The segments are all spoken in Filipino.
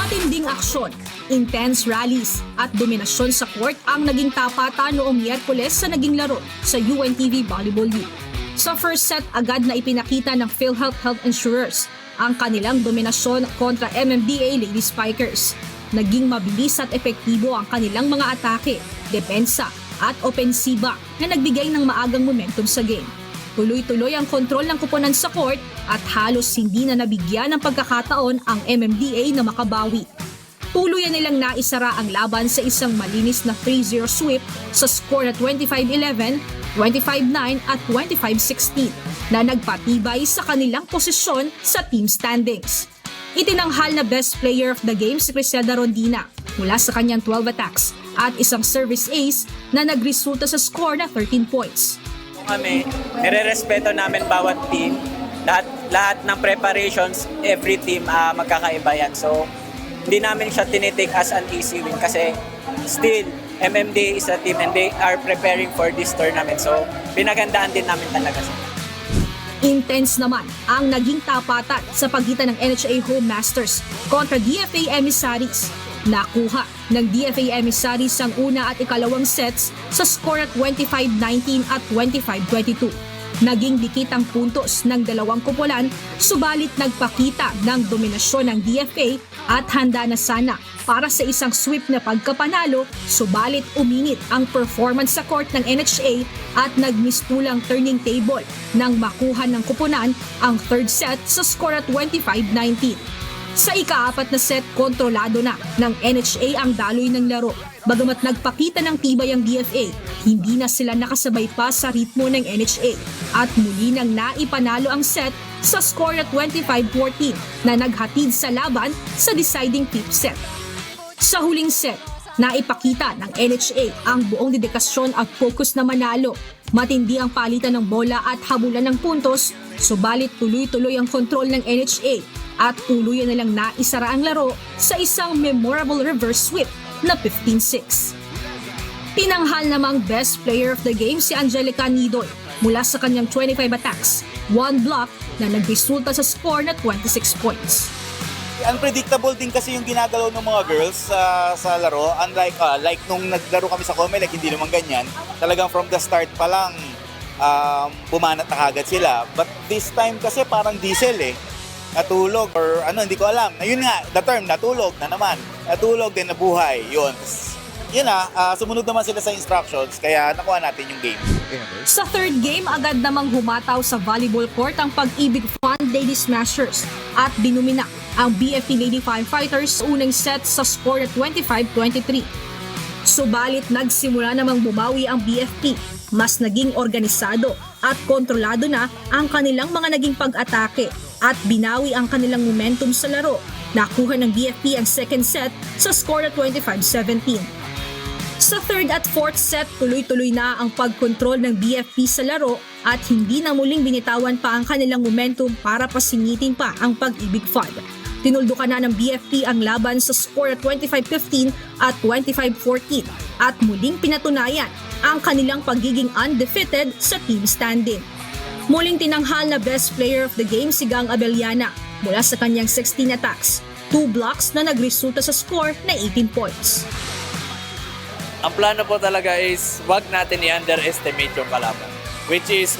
Matinding aksyon, intense rallies at dominasyon sa court ang naging tapatan noong Miyerkules sa naging laro sa UNTV Volleyball League. Sa first set, agad na ipinakita ng PhilHealth Health Insurers ang kanilang dominasyon kontra MMDA Lady Spikers. Naging mabilis at epektibo ang kanilang mga atake, depensa at opensiba na nagbigay ng maagang momentum sa game. Tuloy-tuloy ang kontrol ng kuponan sa court at halos hindi na nabigyan ng pagkakataon ang MMDA na makabawi. Tuluyan nilang naisara ang laban sa isang malinis na 3-0 sweep sa score na 25-11, 25-9 at 25-16 na nagpatibay sa kanilang posisyon sa team standings. Itinanghal na best player of the game si Criselda Rondina mula sa kanyang 12 attacks at isang service ace na nagresulta sa score na 13 points. Kami, nire-respeto namin bawat team. Lahat ng preparations, every team magkakaiba yan. So, hindi namin siya tinitake as an easy win kasi still, MMDA is a team and they are preparing for this tournament. So, pinagandaan din namin talaga siya. Intense naman ang naging tapatan sa pagitan ng NHA Home Masters kontra DFA Emissaries. Nakuha ng DFA Emissaries ang una at ikalawang sets sa score at 25-19 at 25-22. Naging dikit ang puntos ng dalawang kupulan, subalit nagpakita ng dominasyon ng DFA at handa na sana para sa isang sweep na pagkapanalo, subalit uminit ang performance sa court ng NHA at nagmistulang turning table nang makuha ng kupunan ang third set sa score at 25-19. Sa ika-apat na set, kontrolado na ng NHA ang daloy ng laro. Bagamat nagpakita ng tibay ang DFA, hindi na sila nakasabay pa sa ritmo ng NHA at muli nang naipanalo ang set sa score na 25-14 na naghatid sa laban sa deciding fifth set. Sa huling set, naipakita ng NHA ang buong dedikasyon at focus na manalo. Matindi ang palitan ng bola at habulan ng puntos, subalit tuloy-tuloy ang kontrol ng NHA at tuluyan nilang naisara ang laro sa isang memorable reverse sweep na 15-6. Tinanghal namang best player of the game si Angelica Nidoy mula sa kanyang 25 attacks, 1 block na nagresulta sa score na 26 points. Unpredictable din kasi yung ginagalaw ng mga girls sa laro. Unlike like nung naglaro kami sa Comelec, hindi naman ganyan. Talagang from the start pa lang bumanat na kagad sila. But this time kasi parang diesel natulog or ano, hindi ko alam. Ayun nga, the term, natulog na naman. Natulog din, nabuhay. Yun. Yun sumunod naman sila sa instructions, kaya nakuha natin yung game. Sa third game, agad namang humataw sa volleyball court ang Pag-ibig Fund Lady Smashers at dinumina ang BFP Lady Firefighters sa unang set sa score na 25-23. Subalit nagsimula namang bumawi ang BFP. Mas naging organisado at kontrolado na ang kanilang mga naging pag-atake at binawi ang kanilang momentum sa laro. Nakuha ng BFP ang second set sa score na 25-17. Sa third at fourth set, tuloy-tuloy na ang pagkontrol ng BFP sa laro at hindi na muling binitawan pa ang kanilang momentum para pasingitin pa ang Pag-ibig Fund. Tinuldukan na ng BFP ang laban sa score na 25-15 at 25-14 at muling pinatunayan ang kanilang pagiging undefeated sa team standing. Muling tinanghal na best player of the game si Gang Abellana mula sa kanyang 16 attacks, 2 blocks na nagresulta sa score na 18 points. Ang plano po talaga is wag natin i-underestimate yung kalaban. Which is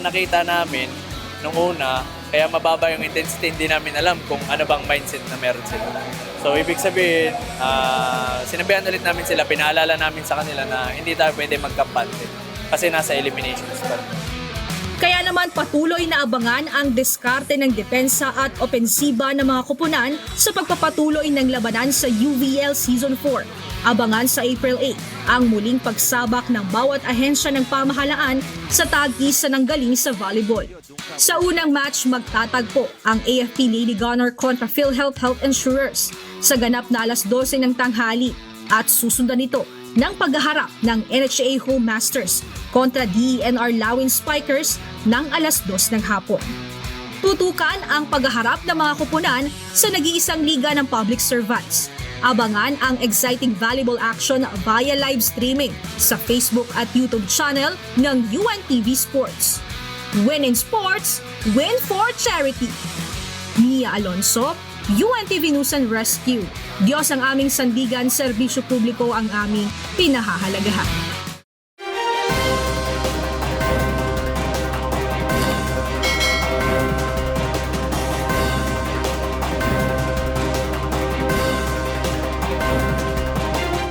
nakita namin nung una, kaya mababa yung intensity, hindi namin alam kung ano bang mindset na meron sila. So ibig sabihin, sinabihan ulit namin sila, pinaalala namin sa kanila na hindi tayo pwede magkampante kasi nasa elimination spot. Kaya naman patuloy na abangan ang diskarte ng depensa at opensiba ng mga kupunan sa pagpapatuloy ng labanan sa UVL Season 4. Abangan sa April 8 ang muling pagsabak ng bawat ahensya ng pamahalaan sa tag-isa ng galing sa volleyball. Sa unang match, magtatagpo ang AFP Lady Gunner kontra PhilHealth Health Insurers sa ganap na alas 12 ng tanghali at susundan ito ng paghaharap ng NHA Home Masters kontra DENR Lawin Spikers ng alas 2 ng hapon. Tutukan ang paghaharap ng mga kupunan sa nag-iisang liga ng public servants. Abangan ang exciting volleyball action via live streaming sa Facebook at YouTube channel ng UNTV Sports. Win in sports, win for charity. Mia Alonso UNTV News and Rescue. Diyos ang aming sandigan, serbisyo publiko ang aming pinahahalagahan.